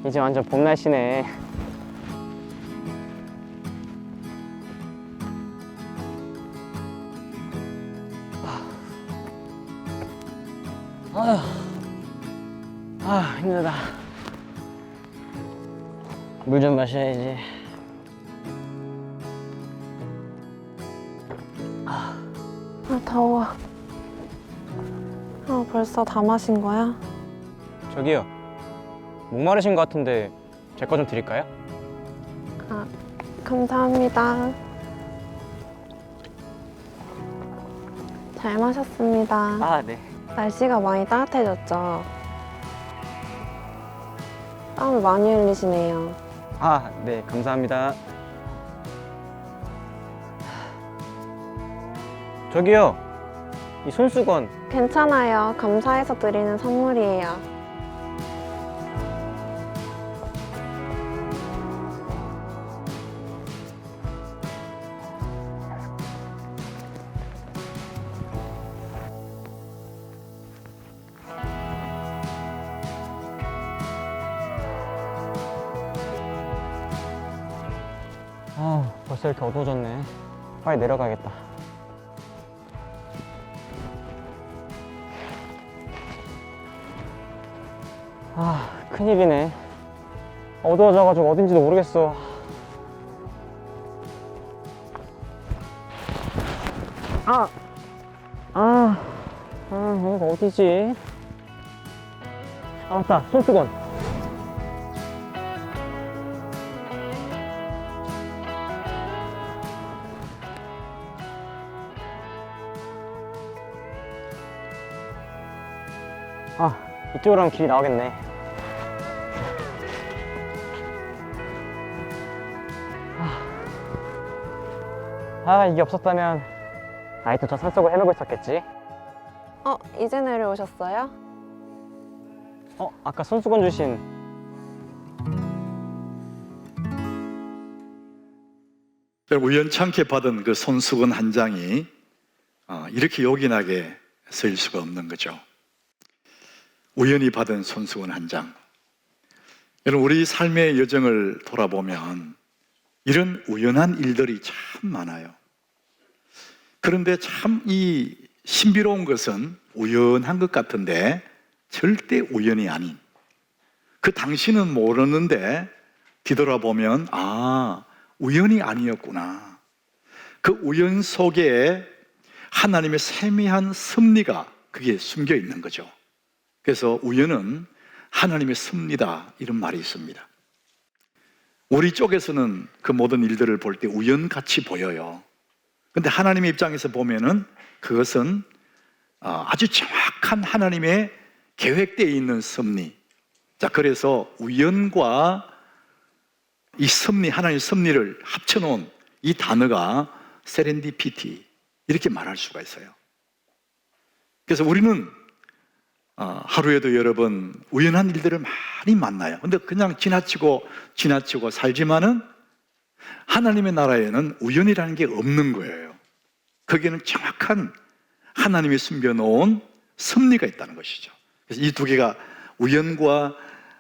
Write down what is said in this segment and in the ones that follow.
이제 완전 봄 날씨네. 힘들다. 물 좀 마셔야지. 더워. 벌써 다 마신 거야? 저기요, 목마르신 것 같은데 제 거 좀 드릴까요? 감사합니다. 잘 마셨습니다. 네. 날씨가 많이 따뜻해졌죠? 땀을 많이 흘리시네요. 네, 감사합니다. 저기요, 이 손수건. 괜찮아요. 감사해서 드리는 선물이에요. 벌써 이렇게 어두워졌네. 빨리 내려가야겠다. 큰일이네. 어두워져가지고 어딘지도 모르겠어. 여기가 어디지? 맞다, 손수건. 이쪽으로 하면 길이 나오겠네. 이게 없었다면 아직도 저 산속을 헤매고 있었겠지. 이제 내려오셨어요? 아까 손수건 주신. 우연찮게 받은 그 손수건 한 장이 이렇게 요긴하게 쓰일 수가 없는 거죠. 우연히 받은 손수건 한 장. 여러분, 우리 삶의 여정을 돌아보면 이런 우연한 일들이 참 많아요. 그런데 참 이 신비로운 것은 우연한 것 같은데 절대 우연이 아닌, 그 당시는 모르는데 뒤돌아보면 우연이 아니었구나. 그 우연 속에 하나님의 세미한 섭리가 그게 숨겨 있는 거죠. 그래서 우연은 하나님의 섭리다, 이런 말이 있습니다. 우리 쪽에서는 그 모든 일들을 볼 때 우연같이 보여요. 근데 하나님의 입장에서 보면은 그것은 아주 정확한 하나님의 계획되어 있는 섭리. 자, 그래서 우연과 이 섭리, 하나님의 섭리를 합쳐놓은 이 단어가 세렌디피티, 이렇게 말할 수가 있어요. 그래서 우리는 하루에도 여러 번 우연한 일들을 많이 만나요. 근데 그냥 지나치고 살지만은 하나님의 나라에는 우연이라는 게 없는 거예요. 거기에는 정확한 하나님이 숨겨놓은 섭리가 있다는 것이죠. 그래서 이 두 개가 우연과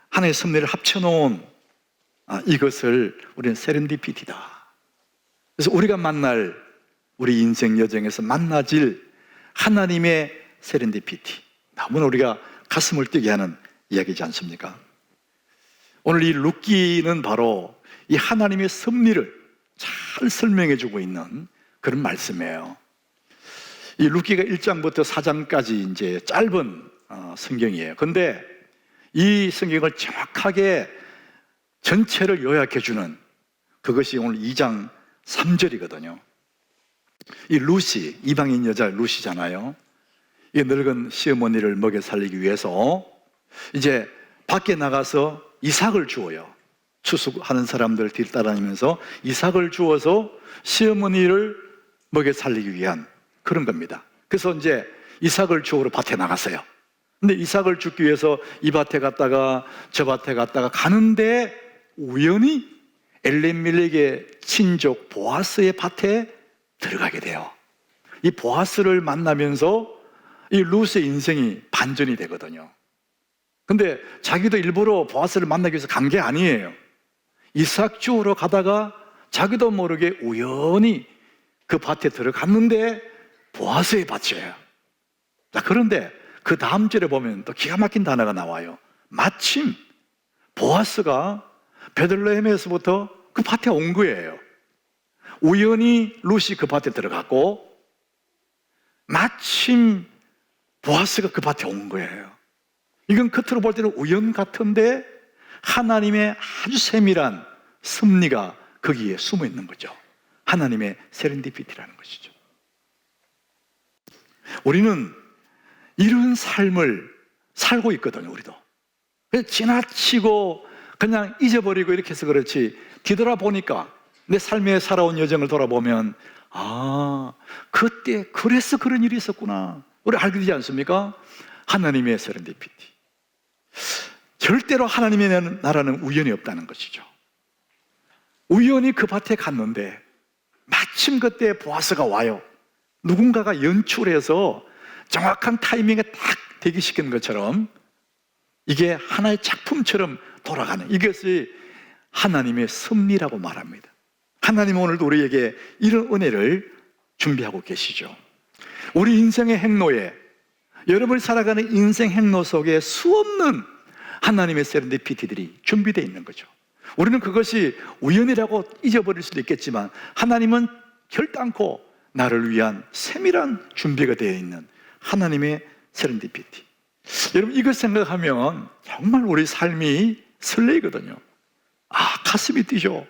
하나님의 섭리를 합쳐놓은 이것을 우리는 세렌디피티다. 그래서 우리가 만날, 우리 인생 여정에서 만나질 하나님의 세렌디피티, 너무나 우리가 가슴을 뛰게 하는 이야기지 않습니까? 오늘 이 룻기는 바로 이 하나님의 섭리를 잘 설명해 주고 있는 그런 말씀이에요. 이 룻기가 1장부터 4장까지 이제 짧은 성경이에요. 근데 이 성경을 정확하게 전체를 요약해 주는 그것이 오늘 2장 3절이거든요. 이 룻이, 이방인 여자 룻이잖아요. 이 늙은 시어머니를 먹여 살리기 위해서 이제 밖에 나가서 이삭을 주어요. 추수하는 사람들 뒤따라다니면서 이삭을 주어서 시어머니를 먹여 살리기 위한 그런 겁니다. 그래서 이제 이삭을 주우러 밭에 나갔어요. 근데 이삭을 줍기 위해서 이 밭에 갔다가 저 밭에 갔다가 가는데 우연히 엘리멜렉의 친족 보아스의 밭에 들어가게 돼요. 이 보아스를 만나면서 이 룻의 인생이 반전이 되거든요. 근데 자기도 일부러 보아스를 만나기 위해서 간 게 아니에요. 이삭 주우러 가다가 자기도 모르게 우연히 그 밭에 들어갔는데 보아스의 밭이에요. 자, 그런데 그 다음 절에 보면 또 기가 막힌 단어가 나와요. 마침 보아스가 베들레헴에서부터 그 밭에 온 거예요. 우연히 룻이 그 밭에 들어갔고 마침 보아스가 그 밭에 온 거예요. 이건 겉으로 볼 때는 우연 같은데 하나님의 아주 세밀한 섭리가 거기에 숨어 있는 거죠. 하나님의 세렌디피티라는 것이죠. 우리는 이런 삶을 살고 있거든요. 우리도 그냥 지나치고 그냥 잊어버리고 이렇게 해서 그렇지, 뒤돌아보니까 내 삶에 살아온 여정을 돌아보면 아, 그때 그래서 그런 일이 있었구나, 우리 알게 되지 않습니까? 하나님의 세렌디피티. 절대로 하나님의 나라는 우연이 없다는 것이죠. 우연히 그 밭에 갔는데 마침 그때 보아스가 와요. 누군가가 연출해서 정확한 타이밍에 딱 대기시킨 것처럼 이게 하나의 작품처럼 돌아가는, 이것이 하나님의 섭리라고 말합니다. 하나님은 오늘도 우리에게 이런 은혜를 준비하고 계시죠. 우리 인생의 행로에, 여러분이 살아가는 인생 행로 속에 수없는 하나님의 세렌디피티들이 준비되어 있는 거죠. 우리는 그것이 우연이라고 잊어버릴 수도 있겠지만 하나님은 결단코 나를 위한 세밀한 준비가 되어 있는 하나님의 세렌디피티. 여러분, 이걸 생각하면 정말 우리 삶이 설레거든요. 아, 가슴이 뛰죠.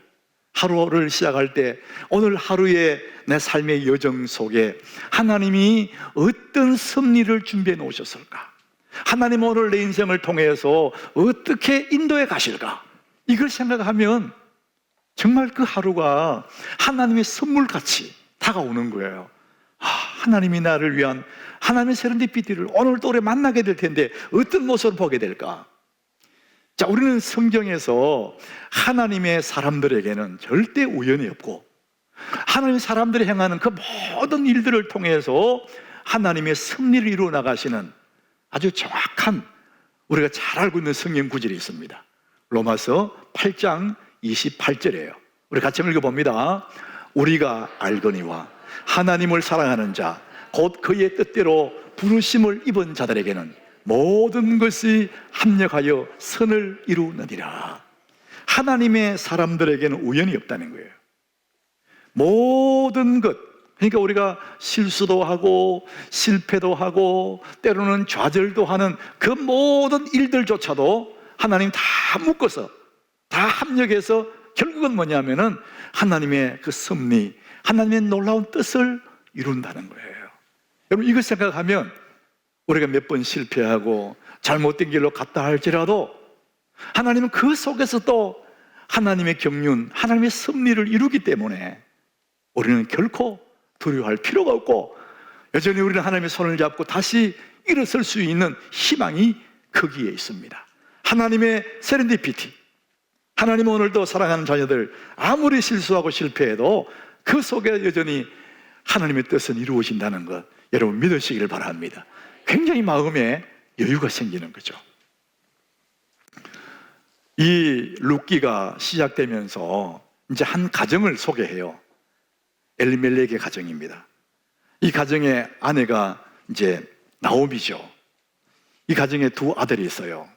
하루를 시작할 때 오늘 하루의 내 삶의 여정 속에 하나님이 어떤 섭리를 준비해 놓으셨을까? 하나님 오늘 내 인생을 통해서 어떻게 인도해 가실까? 이걸 생각하면 정말 그 하루가 하나님의 선물같이 다가오는 거예요. 아, 하나님이 나를 위한 하나님의 세렌디피티를 오늘 또 우리 만나게 될 텐데 어떤 모습을 보게 될까? 자, 우리는 성경에서 하나님의 사람들에게는 절대 우연이 없고 하나님의 사람들이 행하는 그 모든 일들을 통해서 하나님의 섭리를 이루어 나가시는 아주 정확한, 우리가 잘 알고 있는 성경 구절이 있습니다. 로마서 8장 28절이에요. 우리 같이 읽어봅니다. 우리가 알거니와 하나님을 사랑하는 자 곧 그의 뜻대로 부르심을 입은 자들에게는 모든 것이 합력하여 선을 이루느니라. 하나님의 사람들에게는 우연이 없다는 거예요. 모든 것, 그러니까 우리가 실수도 하고 실패도 하고 때로는 좌절도 하는 그 모든 일들조차도 하나님 다 묶어서 다 합력해서 결국은 뭐냐면은 하나님의 그 섭리, 하나님의 놀라운 뜻을 이룬다는 거예요. 여러분, 이걸 생각하면 우리가 몇 번 실패하고 잘못된 길로 갔다 할지라도 하나님은 그 속에서 또 하나님의 경륜, 하나님의 섭리를 이루기 때문에 우리는 결코 두려워할 필요가 없고 여전히 우리는 하나님의 손을 잡고 다시 일어설 수 있는 희망이 거기에 있습니다. 하나님의 세렌디피티. 하나님은 오늘도 사랑하는 자녀들 아무리 실수하고 실패해도 그 속에 여전히 하나님의 뜻은 이루어진다는 것, 여러분 믿으시기를 바랍니다. 굉장히 마음에 여유가 생기는 거죠. 이 룻기가 시작되면서 이제 한 가정을 소개해요. 엘리멜렉의 가정입니다. 이 가정의 아내가 이제 나오미죠. 이 가정에 두 아들이 있어요.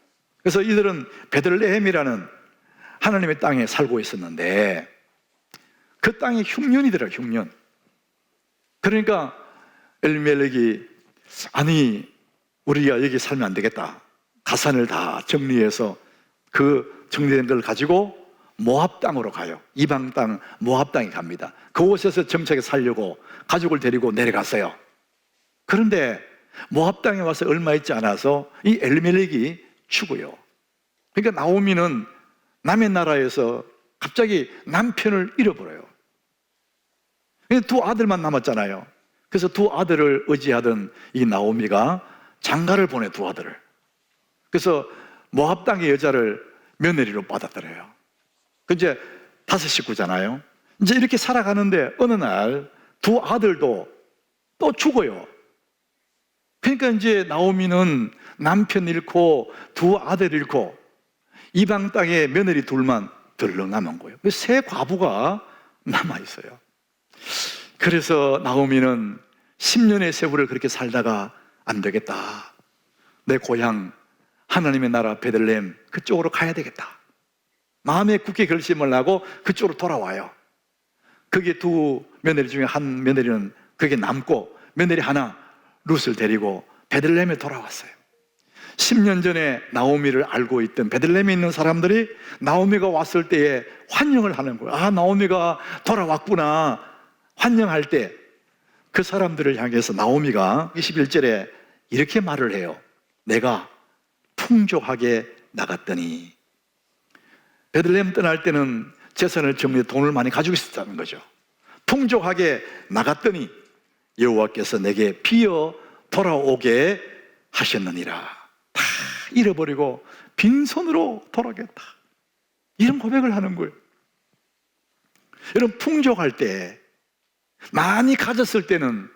그래서 이들은 베들레헴이라는 하나님의 땅에 살고 있었는데 그 땅이 흉년이더라, 흉년. 그러니까 엘리멜렉이 아니 우리가 여기 살면 안 되겠다. 가산을 다 정리해서 그 정리된 걸 가지고 모압 땅으로 가요. 이방 땅 모압 땅에 갑니다. 그곳에서 정착해 살려고 가족을 데리고 내려갔어요. 그런데 모압 땅에 와서 얼마 있지 않아서 이 엘리멜렉이 죽어요. 그러니까 나오미는 남의 나라에서 갑자기 남편을 잃어버려요. 두 아들만 남았잖아요. 그래서 두 아들을 의지하던 이 나오미가 장가를 보내, 두 아들을. 그래서 모압 땅의 여자를 며느리로 받았더래요. 그 이제 5식구잖아요. 이제 이렇게 살아가는데 어느 날 두 아들도 또 죽어요. 그러니까 이제 나오미는 남편 잃고 두 아들 잃고 이방 땅에 며느리 둘만 덜렁 남은 거예요. 세 과부가 남아 있어요. 그래서 나오미는 10년의 세월을 그렇게 살다가 안 되겠다, 내 고향 하나님의 나라 베들레헴 그쪽으로 가야 되겠다, 마음에 굳게 결심을 하고 그쪽으로 돌아와요. 그게 두 며느리 중에 한 며느리는 그게 남고, 며느리 하나 룻을 데리고 베들레헴에 돌아왔어요. 10년 전에 나오미를 알고 있던 베들레헴에 있는 사람들이 나오미가 왔을 때에 환영을 하는 거예요. 아, 나오미가 돌아왔구나 환영할 때 그 사람들을 향해서 나오미가 21절에 이렇게 말을 해요. 내가 풍족하게 나갔더니, 베들레헴 떠날 때는 재산을 정리해 돈을 많이 가지고 있었다는 거죠. 풍족하게 나갔더니 여호와께서 내게 비어 돌아오게 하셨느니라. 다 잃어버리고 빈손으로 돌아오겠다, 이런 고백을 하는 거예요. 여러분, 풍족할 때, 많이 가졌을 때는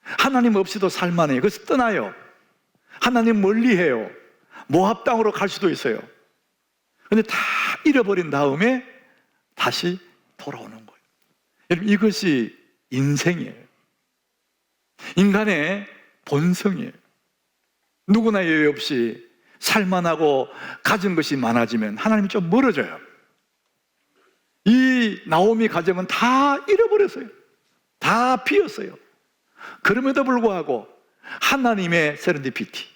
하나님 없이도 살만해요. 그래서 떠나요. 하나님 멀리해요. 모압 땅으로 갈 수도 있어요. 그런데 다 잃어버린 다음에 다시 돌아오는 거예요. 여러분, 이것이 인생이에요. 인간의 본성이에요. 누구나 예외 없이 살만하고 가진 것이 많아지면 하나님이 좀 멀어져요. 이 나오미 가정은 다 잃어버렸어요. 다 비었어요. 그럼에도 불구하고 하나님의 세렌디피티,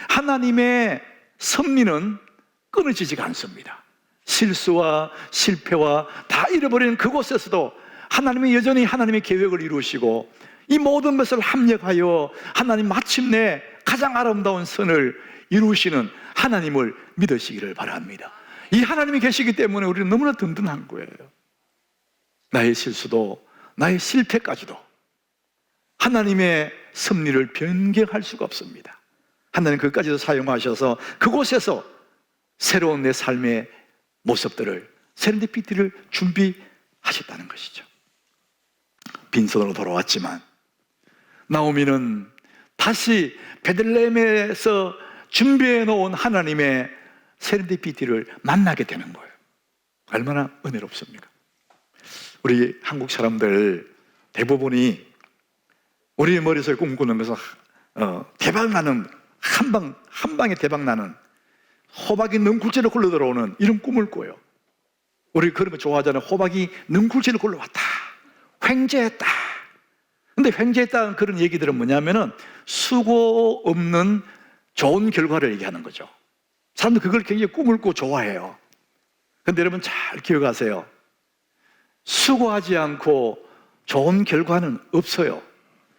하나님의 섭리는 끊어지지가 않습니다. 실수와 실패와 다 잃어버리는 그곳에서도 하나님이 여전히 하나님의 계획을 이루시고 이 모든 것을 합력하여 하나님 마침내 가장 아름다운 선을 이루시는 하나님을 믿으시기를 바랍니다. 이 하나님이 계시기 때문에 우리는 너무나 든든한 거예요. 나의 실수도 나의 실패까지도 하나님의 섭리를 변경할 수가 없습니다. 하나님 그것까지도 사용하셔서 그곳에서 새로운 내 삶의 모습들을, 세렌디피티를 준비하셨다는 것이죠. 빈손으로 돌아왔지만 나오미는 다시 베들레헴에서 준비해 놓은 하나님의 세렌디피티를 만나게 되는 거예요. 얼마나 은혜롭습니까? 우리 한국 사람들 대부분이 우리 머릿속에 꿈꾸는 것은 대박나는, 한 방에 대박나는 호박이 능굴지를 굴러 들어오는 이런 꿈을 꿔요. 우리 그런 거 좋아하잖아요. 호박이 능굴지를 굴러왔다, 횡재했다. 근데 횡재했다는 그런 얘기들은 뭐냐면은 수고 없는 좋은 결과를 얘기하는 거죠. 사람들 그걸 굉장히 꿈을 꾸고 좋아해요. 근데 여러분 잘 기억하세요. 수고하지 않고 좋은 결과는 없어요.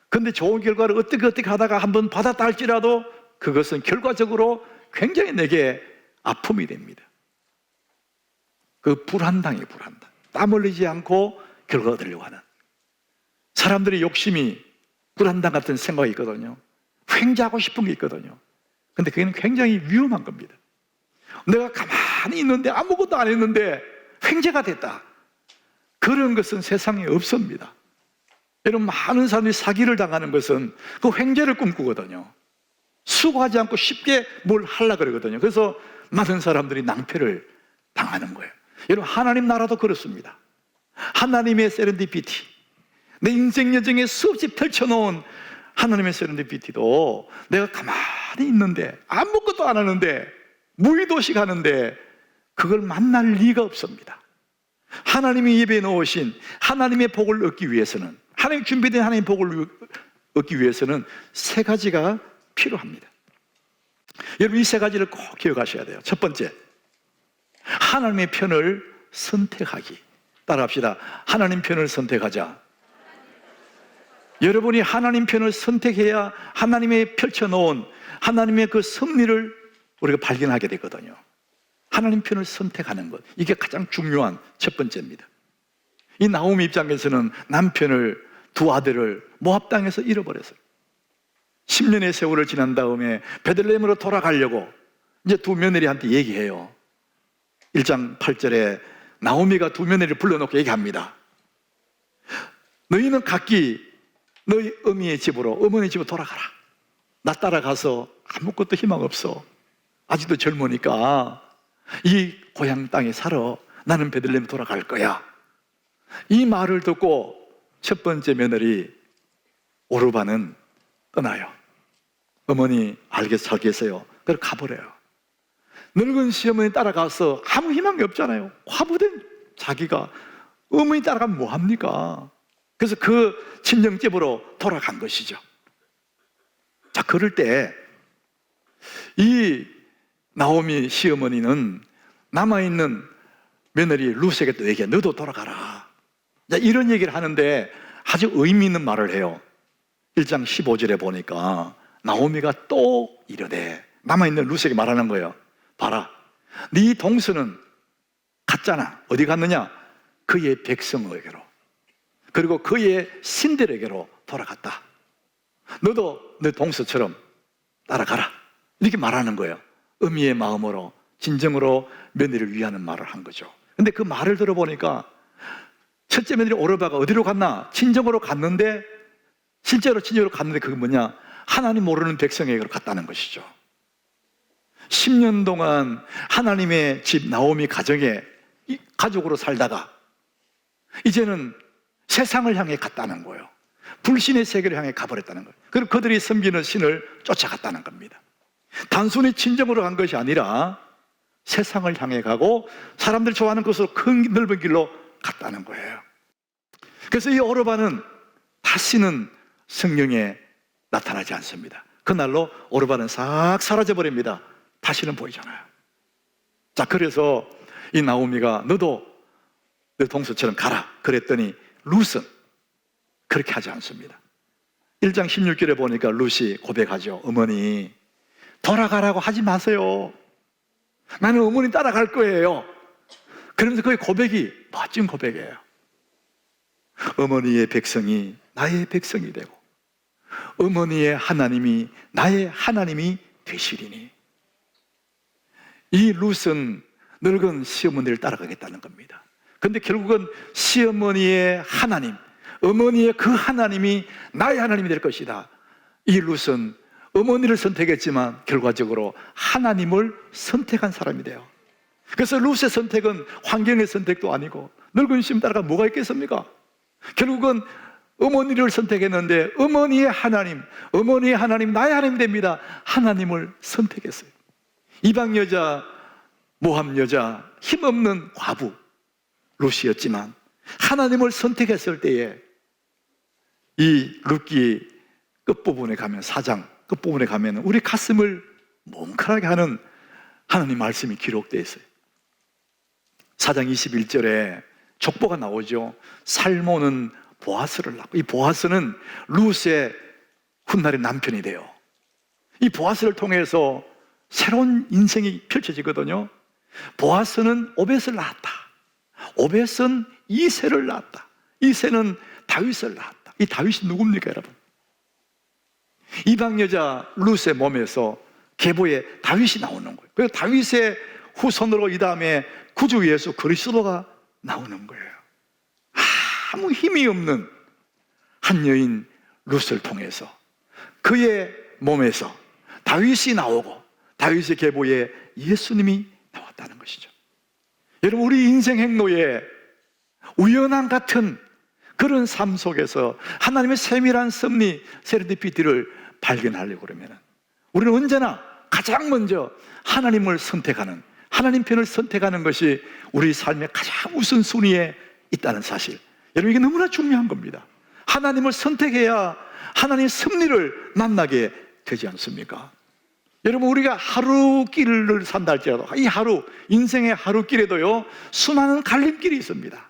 근데 좋은 결과를 어떻게 하다가 한번 받았다 할지라도 그것은 결과적으로 굉장히 내게 아픔이 됩니다. 그 불한당이에요, 불한당. 땀 흘리지 않고 결과가 되려고 하는 사람들의 욕심이 불한당 같은 생각이 있거든요. 횡재하고 싶은 게 있거든요. 근데 그게 굉장히 위험한 겁니다. 내가 가만히 있는데 아무것도 안 했는데 횡재가 됐다, 그런 것은 세상에 없습니다. 여러분, 많은 사람들이 사기를 당하는 것은 그 횡재를 꿈꾸거든요. 수고하지 않고 쉽게 뭘 하려고 그러거든요. 그래서 많은 사람들이 낭패를 당하는 거예요. 여러분, 하나님 나라도 그렇습니다. 하나님의 세렌디피티, 내 인생 여정에 수없이 펼쳐놓은 하나님의 세렌디피티도 내가 가만히 있는데 아무것도 안 하는데 무의도식 하는데 그걸 만날 리가 없습니다. 하나님이 예배해 놓으신 하나님의 복을 얻기 위해서는, 하나님 준비된 하나님의 복을 얻기 위해서는 세 가지가 필요합니다. 여러분, 이 세 가지를 꼭 기억하셔야 돼요. 첫 번째, 하나님의 편을 선택하기. 따라합시다. 하나님 편을 선택하자. 여러분이 하나님 편을 선택해야 하나님의 펼쳐놓은 하나님의 그 섭리를 우리가 발견하게 되거든요. 하나님 편을 선택하는 것, 이게 가장 중요한 첫 번째입니다. 이 나오미 입장에서는 남편을, 두 아들을 모압 땅에서 잃어버렸어요. 10년의 세월을 지난 다음에 베들레헴으로 돌아가려고 이제 두 며느리한테 얘기해요. 1장 8절에 나오미가 두 며느리를 불러놓고 얘기합니다. 너희는 각기 너희 어미의 집으로, 어머니 집으로 돌아가라. 나 따라가서 아무것도 희망 없어. 아직도 젊으니까 이 고향 땅에 살아. 나는 베들레헴 돌아갈 거야. 이 말을 듣고 첫 번째 며느리 오르바는 떠나요. 어머니 알겠어요. 그래서 가버려요. 늙은 시어머니 따라가서 아무 희망이 없잖아요. 과부된 자기가 어머니 따라가면 뭐합니까? 그래서 그 친정집으로 돌아간 것이죠. 자, 그럴 때 이 나오미 시어머니는 남아있는 며느리 룻에게 또 얘기해. 너도 돌아가라. 자, 이런 얘기를 하는데 아주 의미 있는 말을 해요. 1장 15절에 보니까 나오미가 또 이르되, 남아있는 룻에게 말하는 거예요. 봐라, 네 동서는 갔잖아. 어디 갔느냐? 그의 백성에게로, 그리고 그의 신들에게로 돌아갔다. 너도 내 동서처럼 따라가라. 이렇게 말하는 거예요. 의미의 마음으로, 진정으로 며느리를 위하는 말을 한 거죠. 근데 그 말을 들어보니까 첫째 며느리 오르바가 어디로 갔나? 친정으로 갔는데, 실제로 친정으로 갔는데 그게 뭐냐? 하나님 모르는 백성에게로 갔다는 것이죠. 10년 동안 하나님의 집 나오미 가정에 가족으로 살다가 이제는 세상을 향해 갔다는 거예요. 불신의 세계를 향해 가버렸다는 거예요. 그리고 그들이 섬기는 신을 쫓아갔다는 겁니다. 단순히 친정으로 간 것이 아니라 세상을 향해 가고 사람들이 좋아하는 곳으로 큰 넓은 길로 갔다는 거예요. 그래서 이 오르바는 다시는 성령에 나타나지 않습니다. 그날로 오르바는 싹 사라져버립니다. 다시는 보이잖아요. 자, 그래서 이 나오미가 너도 내 동서처럼 가라 그랬더니 룻은 그렇게 하지 않습니다. 1장 16절에 보니까 룻이 고백하죠. 어머니, 돌아가라고 하지 마세요. 나는 어머니 따라갈 거예요. 그러면서 그 고백이 멋진 고백이에요. 어머니의 백성이 나의 백성이 되고 어머니의 하나님이 나의 하나님이 되시리니. 이 룻은 늙은 시어머니를 따라가겠다는 겁니다. 그런데 결국은 시어머니의 하나님, 어머니의 그 하나님이 나의 하나님이 될 것이다. 이 룻은 어머니를 선택했지만 결과적으로 하나님을 선택한 사람이 돼요. 그래서 룻의 선택은 환경의 선택도 아니고 늙은 시어머니 따라가 뭐가 있겠습니까? 결국은 어머니를 선택했는데 어머니의 하나님 나의 하나님이 됩니다. 하나님을 선택했어요. 이방 여자, 모함 여자, 힘없는 과부 룻이었지만 하나님을 선택했을 때에 이 룻기 끝부분에 가면, 4장 끝부분에 가면 우리 가슴을 뭉클하게 하는 하나님 말씀이 기록되어 있어요. 4장 21절에 족보가 나오죠. 살모는 보아스를 낳고, 이 보아스는 룻의 훗날의 남편이 돼요. 이 보아스를 통해서 새로운 인생이 펼쳐지거든요. 보아스는 오벳을 낳았다. 오벳은 이새를 낳았다. 이새는 다윗을 낳았다. 이 다윗이 누굽니까, 여러분? 이방 여자 룻의 몸에서 계보에 다윗이 나오는 거예요. 그래서 다윗의 후손으로 이 다음에 구주 예수 그리스도가 나오는 거예요. 아무 힘이 없는 한 여인 룻을 통해서 그의 몸에서 다윗이 나오고 다윗의 계보에 예수님이 나왔다는 것이죠. 여러분, 우리 인생 행로에 우연함 같은 그런 삶 속에서 하나님의 세밀한 섭리, 세레디피티를 발견하려고 그러면 우리는 언제나 가장 먼저 하나님을 선택하는, 하나님 편을 선택하는 것이 우리 삶의 가장 우선순위에 있다는 사실, 여러분, 이게 너무나 중요한 겁니다. 하나님을 선택해야 하나님의 섭리를 만나게 되지 않습니까? 여러분, 우리가 하루 길을 산다 할지라도 이 하루, 인생의 하루 길에도요 수많은 갈림길이 있습니다.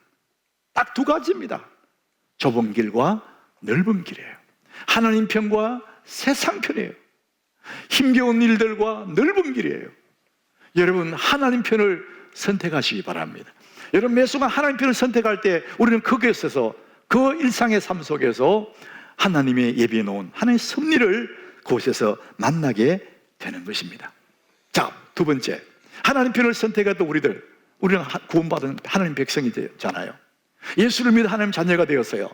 딱 두 가지입니다. 좁은 길과 넓은 길이에요. 하나님 편과 세상 편이에요. 힘겨운 일들과 넓은 길이에요. 여러분, 하나님 편을 선택하시기 바랍니다. 여러분, 매 순간 하나님 편을 선택할 때 우리는 거기에서, 그 일상의 삶 속에서 하나님의 예비해 놓은 하나님의 섭리를 그곳에서 만나게 되는 것입니다. 자, 두 번째, 하나님 편을 선택했던 우리는 구원받은 하나님 백성이 되잖아요. 예수를 믿어 하나님 자녀가 되었어요.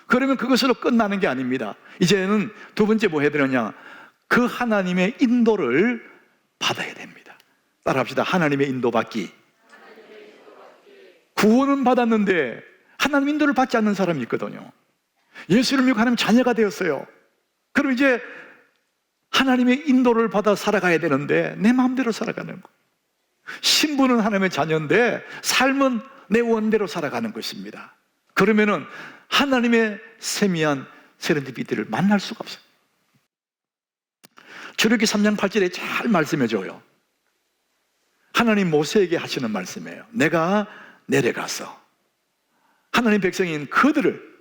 그러면 그것으로 끝나는 게 아닙니다. 이제는 두 번째 뭐 해야 되느냐? 그 하나님의 인도를 받아야 됩니다. 따라합시다. 하나님의 인도받기. 구원은 받았는데 하나님 인도를 받지 않는 사람이 있거든요. 예수를 믿고 하나님 자녀가 되었어요. 그럼 이제 하나님의 인도를 받아 살아가야 되는데 내 마음대로 살아가는 거. 신분은 하나님의 자녀인데 삶은 내 원대로 살아가는 것입니다. 그러면은 하나님의 세미한 세렌디피티를 만날 수가 없어요. 출애굽기 3장 8절에 잘 말씀해줘요. 하나님 모세에게 하시는 말씀이에요. 내가 내려가서 하나님 백성인 그들을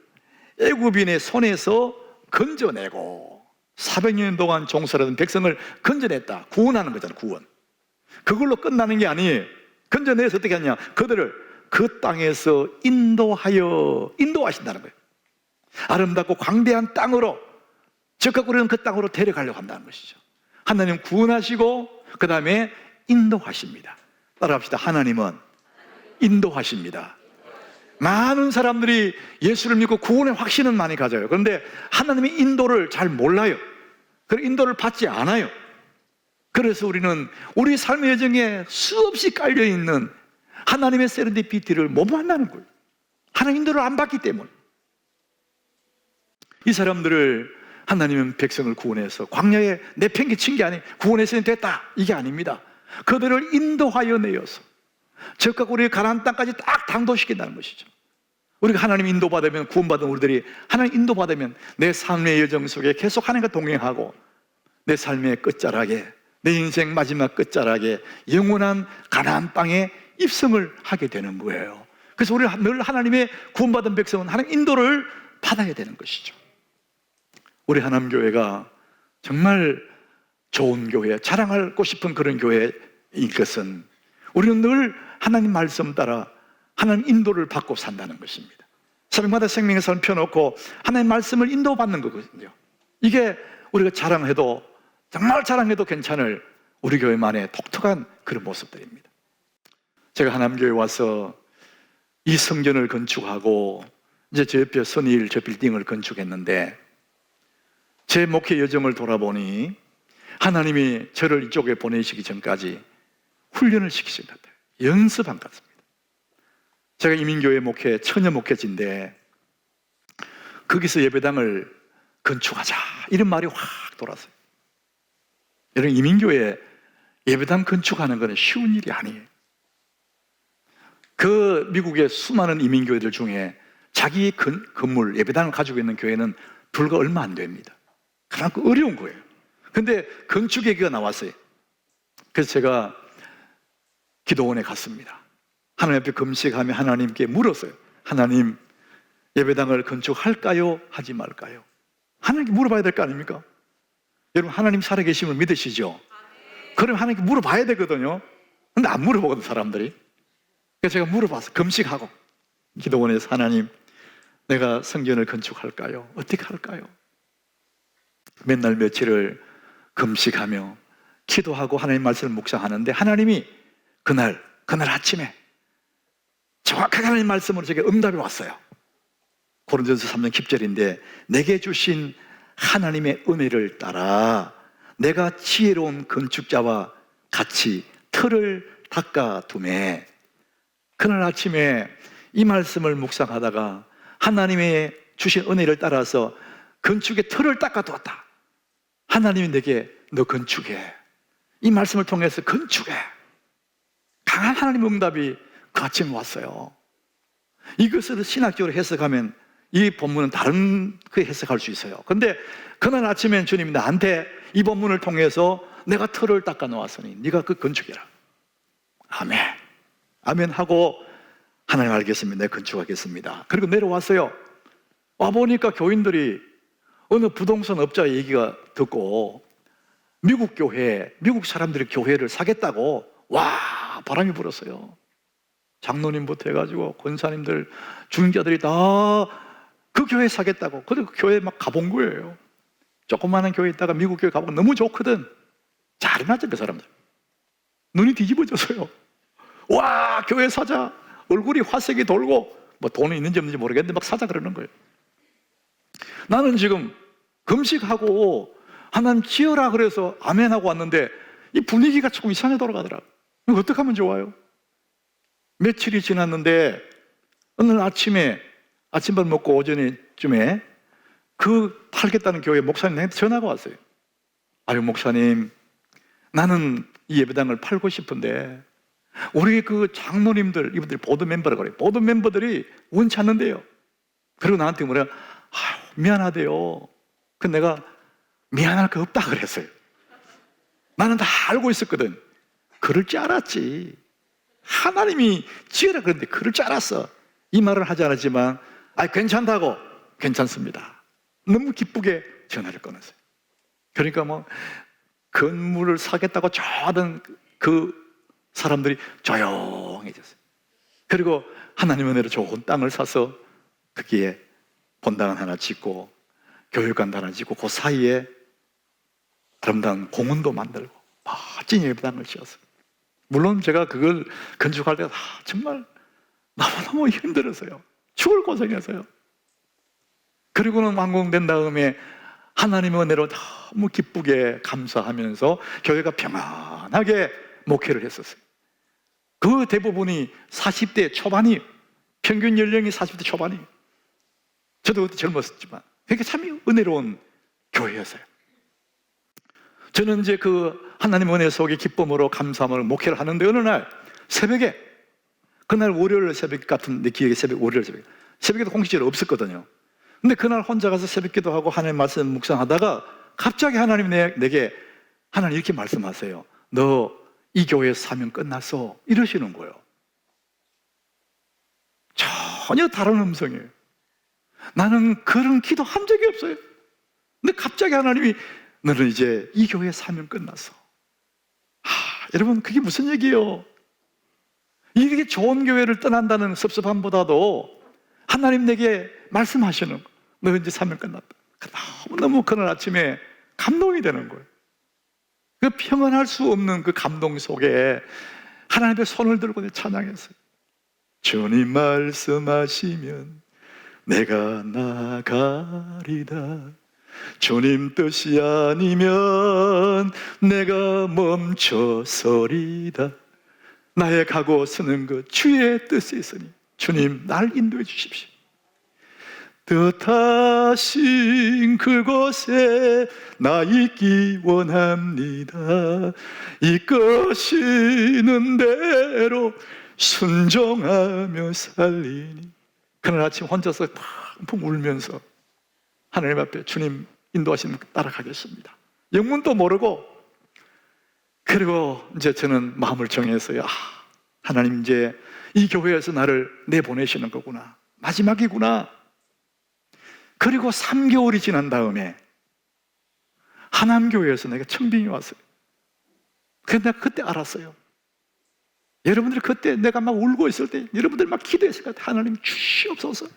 애굽인의 손에서 건져내고 400년 동안 종살이던 백성을 건져냈다. 구원하는 거잖아, 구원. 그걸로 끝나는 게 아니에요. 건져내서 어떻게 하냐? 그들을 그 땅에서 인도하신다는 거예요. 아름답고 광대한 땅으로, 적각 우리는 그 땅으로 데려가려고 한다는 것이죠. 하나님 구원하시고 그 다음에 인도하십니다. 따라합시다. 하나님은 인도하십니다. 많은 사람들이 예수를 믿고 구원의 확신은 많이 가져요. 그런데 하나님의 인도를 잘 몰라요. 그 인도를 받지 않아요. 그래서 우리는 우리 삶의 여정에 수없이 깔려있는 하나님의 세렌디피티를 못 만나는 거예요. 하나님 인도를 안 받기 때문에. 이 사람들을 하나님은 백성을 구원해서 광야에 내팽개친 게 아니에요. 구원했으니 됐다, 이게 아닙니다. 그들을 인도하여 내어서 적각 우리의 가나안 땅까지 딱 당도시킨다는 것이죠. 우리가 하나님 인도받으면, 구원받은 우리들이 하나님 인도받으면 내 삶의 여정 속에 계속 하나님과 동행하고 내 삶의 끝자락에, 내 인생 마지막 끝자락에 영원한 가나안 땅에 입성을 하게 되는 거예요. 그래서 우리가 늘 하나님의 구원받은 백성은 하나님 인도를 받아야 되는 것이죠. 우리 하남교회가 정말 좋은 교회, 자랑하고 싶은 그런 교회인 것은 우리는 늘 하나님 말씀 따라 하나님 인도를 받고 산다는 것입니다. 새벽마다 생명의 삶을 펴놓고 하나님 말씀을 인도받는 거거든요. 이게 우리가 자랑해도, 정말 자랑해도 괜찮을 우리 교회만의 독특한 그런 모습들입니다. 제가 하남교회에 와서 이 성전을 건축하고 이제 저 옆에 선일 저 빌딩을 건축했는데 제 목회 여정을 돌아보니 하나님이 저를 이쪽에 보내시기 전까지 훈련을 시키신 것 같아요. 연습한 것 같습니다. 제가 이민교회 목회, 처녀 목회지인데 거기서 예배당을 건축하자 이런 말이 확 돌았어요. 여러분, 이민교회 예배당 건축하는 것은 쉬운 일이 아니에요. 그 미국의 수많은 이민교회들 중에 자기 건물, 예배당을 가지고 있는 교회는 불과 얼마 안 됩니다. 그만큼 어려운 거예요. 근데 건축 얘기가 나왔어요. 그래서 제가 기도원에 갔습니다. 하나님 앞에 금식하며 하나님께 물었어요. 하나님, 예배당을 건축할까요? 하지 말까요? 하나님께 물어봐야 될 거 아닙니까? 여러분, 하나님 살아계심을 믿으시죠? 그럼 하나님께 물어봐야 되거든요. 근데 안 물어보거든, 사람들이. 그래서 제가 물어봤어요. 금식하고 기도원에서 하나님, 내가 성전을 건축할까요? 어떻게 할까요? 맨날 며칠을 금식하며 기도하고 하나님 말씀을 묵상하는데 하나님이 그날 아침에 정확하게 하나님 말씀으로 제게 응답이 왔어요. 고린도전서 3장 10절인데 내게 주신 하나님의 은혜를 따라 내가 지혜로운 건축자와 같이 틀을 닦아두매. 그날 아침에 이 말씀을 묵상하다가 하나님의 주신 은혜를 따라서 건축의 틀을 닦아두었다. 하나님이 내게 너 건축해, 이 말씀을 통해서 건축해. 강한 하나님의 응답이 그 아침에 왔어요. 이것을 신학적으로 해석하면 이 본문은 다른 그 해석할 수 있어요. 그런데 그날 아침엔 주님이 나한테 이 본문을 통해서 내가 틀을 닦아 놓았으니 네가 그 건축해라. 아멘. 아멘 하고 하나님 알겠습니다. 내가 건축하겠습니다. 그리고 내려왔어요. 와보니까 교인들이 어느 부동산 업자 얘기가 듣고 미국 교회, 미국 사람들이 교회를 사겠다고 와 바람이 불었어요. 장로님부터 해가지고 권사님들, 중자들이 다 그 교회 사겠다고. 그래서 그 교회 막 가본 거예요. 조그마한 교회 있다가 미국 교회 가보고 너무 좋거든. 잘 해놨죠, 그 사람들. 눈이 뒤집어졌어요. 와, 교회 사자. 얼굴이 화색이 돌고 뭐 돈이 있는지 없는지 모르겠는데 막 사자 그러는 거예요. 나는 지금 금식하고 하나님 지어라 그래서 아멘하고 왔는데 이 분위기가 조금 이상하게 돌아가더라고요. 이거 어떻게 하면 좋아요? 며칠이 지났는데 어느 아침에 아침밥 먹고 오전에쯤에 그 팔겠다는 교회 목사님한테 전화가 왔어요. 아유 목사님, 나는 이 예배당을 팔고 싶은데 우리 그 장로님들, 이분들이 보드 멤버라고 그래요. 보드 멤버들이 원치 않는데요. 그리고 나한테 뭐래요? 아유 미안하대요. 그 내가 미안할 거 없다 그랬어요. 나는 다 알고 있었거든. 그럴 줄 알았지. 하나님이 지으라 그랬는데 그럴 줄 알았어. 이 말을 하지 않았지만 괜찮다고, 괜찮습니다. 너무 기쁘게 전화를 끊었어요. 그러니까 뭐 건물을 사겠다고 저하던 그 사람들이 조용해졌어요. 그리고 하나님 은혜로 좋은 땅을 사서 거기에 본당을 하나 짓고 교육관도 하나 짓고 그 사이에 아름다운 공원도 만들고 멋진 예배당을 지었어요. 물론 제가 그걸 건축할 때가 정말 너무너무 힘들었어요. 죽을 고생했어요. 그리고는 완공된 다음에 하나님의 은혜로 너무 기쁘게 감사하면서 교회가 평안하게 목회를 했었어요. 그 대부분이 40대 초반이, 평균 연령이 40대 초반이. 저도 그때 젊었지만 그게 참 은혜로운 교회였어요. 저는 이제 그 하나님의 은혜 속에 기쁨으로 감사함으로 목회를 하는데 어느 날 새벽에, 그날 월요일 새벽 같은 내 기억에 월요일 새벽에도 공식적으로 없었거든요. 근데 그날 혼자 가서 새벽 기도하고 하나님 말씀 묵상하다가 갑자기 하나님 내게 하나님 이렇게 말씀하세요. 너 이 교회 사명 끝났어, 이러시는 거예요. 전혀 다른 음성이에요. 나는 그런 기도 한 적이 없어요. 근데 갑자기 하나님이 너는 이제 이 교회 사명 끝났어. 여러분 그게 무슨 얘기예요? 이렇게 좋은 교회를 떠난다는 섭섭함보다도 하나님 내게 말씀하시는 거, 너 이제 사명 끝났다. 너무너무 그날 아침에 감동이 되는 거예요. 그 평안할 수 없는 그 감동 속에 하나님의 손을 들고 찬양했어요. 주님 말씀하시면 내가 나가리다. 주님 뜻이 아니면 내가 멈춰서리다. 나의 가고 서는 것 주의 뜻이 있으니 주님 날 인도해 주십시오. 뜻하신 그곳에 나 있기 원합니다. 이끄시는 대로 순종하며 살리니. 그날 아침 혼자서 펑펑 울면서 하나님 앞에 주님 인도하시는 따라가겠습니다. 영문도 모르고. 그리고 이제 저는 마음을 정했어요. 하나님 이제 이 교회에서 나를 내보내시는 거구나, 마지막이구나. 그리고 3개월이 지난 다음에 하남교회에서 내가 청빙이 왔어요. 그래서 내가 그때 알았어요. 여러분들이 그때 내가 막 울고 있을 때 여러분들이 막 기도했을 것 같아요. 하나님 주시옵소서.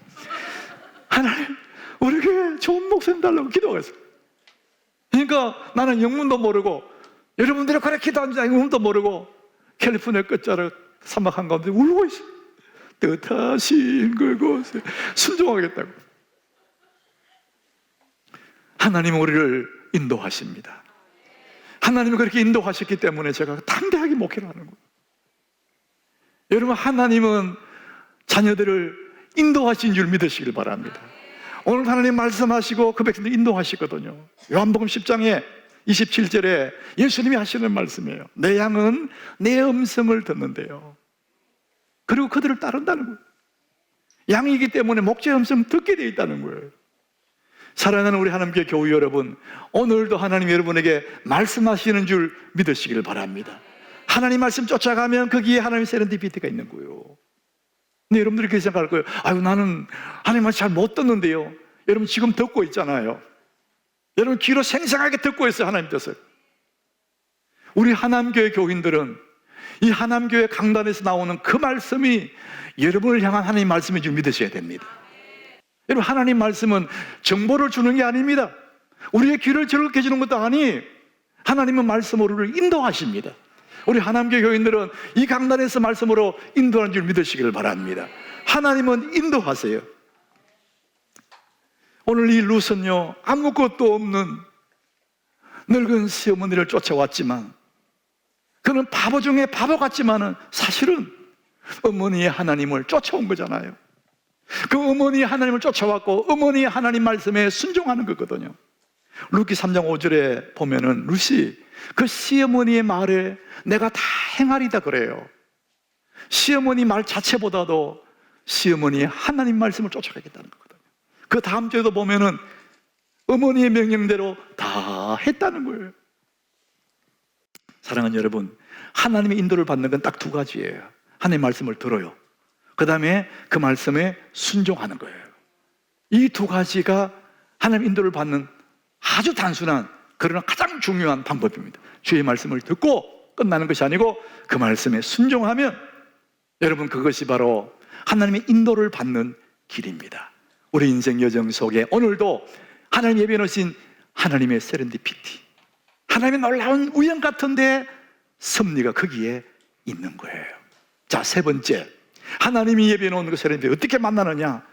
하나님 우리 교회 좋은 목사님 달라고 기도하고 있어요. 그러니까 나는 영문도 모르고, 여러분들이 그래 기도하는지 영문도 모르고 캘리포니아 끝자락 사막 한가운데 울고 있어요. 뜻하신 그곳에 순종하겠다고. 하나님은 우리를 인도하십니다. 하나님이 그렇게 인도하셨기 때문에 제가 담대하게 목회를 하는 거예요. 여러분 하나님은 자녀들을 인도하신 줄 믿으시길 바랍니다. 오늘 하나님 말씀하시고 그 백성들 인도하시거든요. 요한복음 10장에 27절에 예수님이 하시는 말씀이에요. 내 양은 내 음성을 듣는데요. 그리고 그들을 따른다는 거예요. 양이기 때문에 목자의 음성 듣게 되어 있다는 거예요. 사랑하는 우리 하나님께 교우 여러분, 오늘도 하나님 여러분에게 말씀하시는 줄 믿으시길 바랍니다. 하나님 말씀 쫓아가면 거기에 하나님의 세렌디피티가 있는 거예요. 근데 여러분들이 그렇게 생각할 거예요. 아유 나는 하나님 말씀 잘 못 듣는데요. 여러분 지금 듣고 있잖아요. 여러분 귀로 생생하게 듣고 있어요. 하나님 뜻을. 우리 하남교회 교인들은 이 하남교회 강단에서 나오는 그 말씀이 여러분을 향한 하나님 말씀인 줄 믿으셔야 됩니다. 여러분 하나님 말씀은 정보를 주는 게 아닙니다. 우리의 귀를 즐겁게 해주는 것도 아니, 하나님은 말씀으로 우리를 인도하십니다. 우리 하남교회 교인들은 이 강단에서 말씀으로 인도하는 줄 믿으시길 바랍니다. 하나님은 인도하세요. 오늘 이 룻은요 아무것도 없는 늙은 시어머니를 쫓아왔지만 그는 바보 중에 바보 같지만은 사실은 어머니의 하나님을 쫓아온 거잖아요. 그 어머니 하나님을 쫓아왔고 어머니 하나님 말씀에 순종하는 거거든요. 루키 3장 5절에 보면은 룻이 그 시어머니의 말에 내가 다 행하리다 그래요. 시어머니 말 자체보다도 시어머니의 하나님 말씀을 쫓아가겠다는 거거든요. 그 다음 주에도 보면은 어머니의 명령대로 다 했다는 거예요. 사랑하는 여러분, 하나님의 인도를 받는 건 딱 두 가지예요. 하나님의 말씀을 들어요. 그 다음에 그 말씀에 순종하는 거예요. 이 두 가지가 하나님의 인도를 받는 아주 단순한 그러나 가장 중요한 방법입니다. 주의 말씀을 듣고 끝나는 것이 아니고 그 말씀에 순종하면 여러분 그것이 바로 하나님의 인도를 받는 길입니다. 우리 인생 여정 속에 오늘도 하나님 예비해 놓으신 하나님의 세렌디피티, 하나님의 놀라운 우연 같은데 섭리가 거기에 있는 거예요. 자, 세 번째, 하나님이 예비해 놓은 그 세렌디피티 어떻게 만나느냐?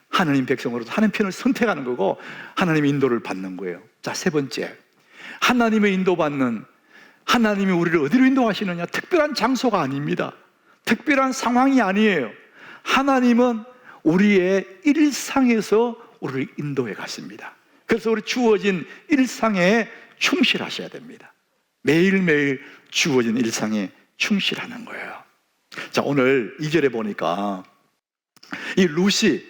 하나님 백성으로서 하나님 편을 선택하는 거고 하나님의 인도를 받는 거예요. 자, 세 번째, 하나님의 인도받는, 하나님이 우리를 어디로 인도하시느냐? 특별한 장소가 아닙니다. 특별한 상황이 아니에요. 하나님은 우리의 일상에서 우리를 인도해 가십니다. 그래서 우리 주어진 일상에 충실하셔야 됩니다. 매일매일 주어진 일상에 충실하는 거예요. 자, 오늘 2절에 보니까 이 룻이,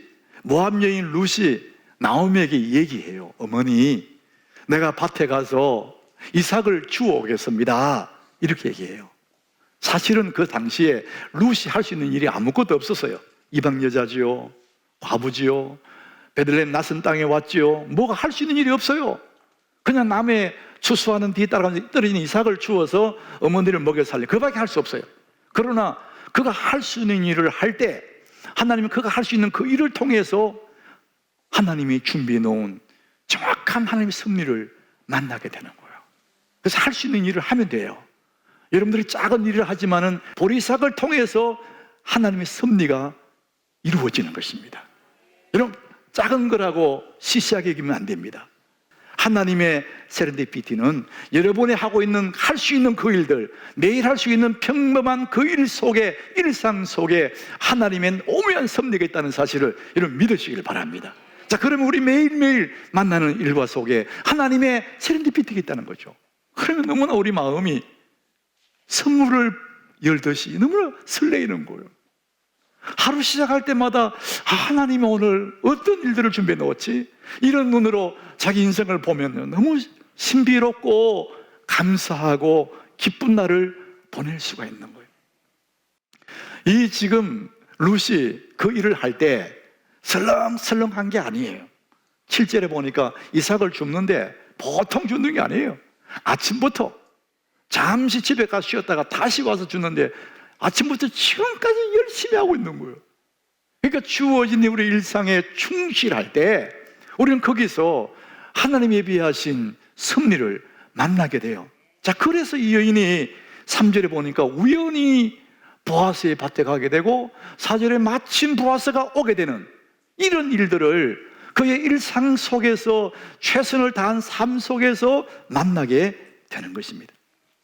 모압 여인 룻이 나오미에게 얘기해요. 어머니, 내가 밭에 가서 이삭을 주워 오겠습니다. 이렇게 얘기해요. 사실은 그 당시에 룻이 할 수 있는 일이 아무것도 없었어요. 이방 여자지요, 과부지요, 베들레헴 낯선 땅에 왔지요. 뭐가 할 수 있는 일이 없어요. 그냥 남의 추수하는 뒤에 따라가면서 떨어진 이삭을 주워서 어머니를 먹여 살려, 그밖에 할 수 없어요. 그러나 그가 할 수 있는 일을 할 때 하나님은 그가 할 수 있는 그 일을 통해서 하나님이 준비해 놓은 정확한 하나님의 섭리를 만나게 되는 거예요. 그래서 할 수 있는 일을 하면 돼요. 여러분들이 작은 일을 하지만은 보리삭을 통해서 하나님의 섭리가 이루어지는 것입니다. 여러분, 작은 거라고 시시하게 여기면 안 됩니다. 하나님의 세렌디피티는 여러분이 하고 있는, 할 수 있는 그 일들, 매일 할 수 있는 평범한 그 일 속에, 일상 속에 하나님의 오묘한 섭리가 있다는 사실을 여러분 믿으시길 바랍니다. 자, 그러면 우리 매일매일 만나는 일과 속에 하나님의 세렌디피티가 있다는 거죠. 그러면 너무나 우리 마음이 선물을 열듯이 너무나 설레이는 거예요. 하루 시작할 때마다 하나님이 오늘 어떤 일들을 준비해 놓았지? 이런 눈으로 자기 인생을 보면 너무 신비롭고 감사하고 기쁜 날을 보낼 수가 있는 거예요. 이 지금 룻이 그 일을 할 때 설렁설렁한 게 아니에요. 7절에 보니까 이삭을 줍는데 보통 줍는 게 아니에요. 아침부터 잠시 집에 가서 쉬었다가 다시 와서 주는데 아침부터 지금까지 열심히 하고 있는 거예요. 그러니까 주어진 우리 일상에 충실할 때 우리는 거기서 하나님 예비하신 섭리를 만나게 돼요. 자, 그래서 이 여인이 3절에 보니까 우연히 보아스의 밭에 가게 되고 4절에 마침 보아스가 오게 되는 이런 일들을 그의 일상 속에서 최선을 다한 삶 속에서 만나게 되는 것입니다.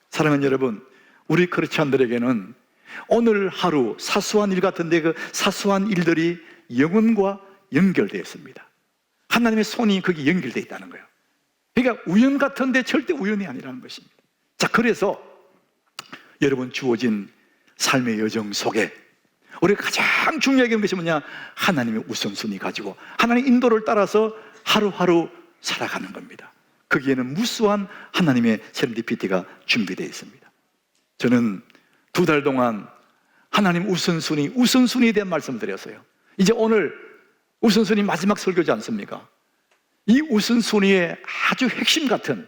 사랑하는 여러분, 우리 크리스찬들에게는 오늘 하루 사소한 일 같은데 그 사소한 일들이 영혼과 연결되어 있습니다. 하나님의 손이 거기 연결되어 있다는 거예요. 그러니까 우연 같은데 절대 우연이 아니라는 것입니다. 자, 그래서 여러분 주어진 삶의 여정 속에 우리가 가장 중요하게 하는 것이 뭐냐? 하나님의 우선순위 가지고 하나님의 인도를 따라서 하루하루 살아가는 겁니다. 거기에는 무수한 하나님의 세렌디피티가 준비되어 있습니다. 저는 2달 동안 하나님 우선순위에 대한 말씀을 드렸어요. 이제 오늘 우선순위 마지막 설교지 않습니까? 이 우선순위의 아주 핵심 같은,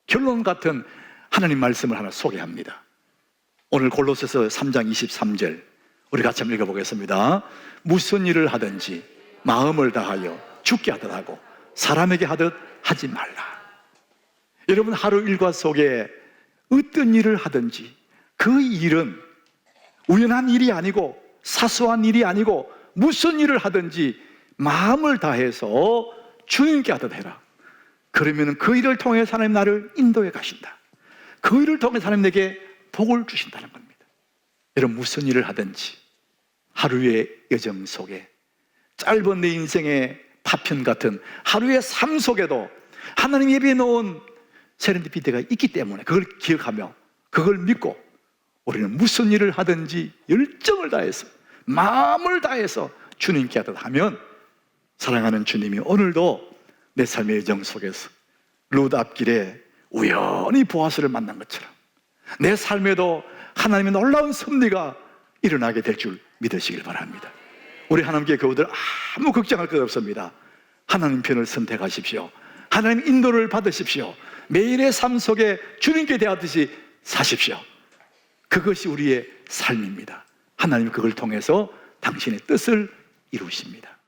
결론 같은 하나님 말씀을 하나 소개합니다. 오늘 골로새서 3장 23절 우리 같이 한번 읽어보겠습니다. 무슨 일을 하든지 마음을 다하여 주께 하듯 하고 사람에게 하듯 하지 말라. 여러분, 하루 일과 속에 어떤 일을 하든지 그 일은 우연한 일이 아니고 사소한 일이 아니고 무슨 일을 하든지 마음을 다해서 주님께 하듯 해라. 그러면 그 일을 통해서 하나님 나를 인도해 가신다. 그 일을 통해서 하나님 내게 복을 주신다는 겁니다. 여러분, 무슨 일을 하든지 하루의 여정 속에, 짧은 내 인생의 파편 같은 하루의 삶 속에도 하나님 예비해 놓은 세렌디피티가 있기 때문에 그걸 기억하며 그걸 믿고 우리는 무슨 일을 하든지 열정을 다해서, 마음을 다해서 주님께 하다 하면 사랑하는 주님이 오늘도 내 삶의 여정 속에서 룻 앞길에 우연히 보아스를 만난 것처럼 내 삶에도 하나님의 놀라운 섭리가 일어나게 될 줄 믿으시길 바랍니다. 우리 하나님께 교우들 아무 걱정할 것 없습니다. 하나님 편을 선택하십시오. 하나님 인도를 받으십시오. 매일의 삶 속에 주님께 대하듯이 사십시오. 그것이 우리의 삶입니다. 하나님 그걸 통해서 당신의 뜻을 이루십니다.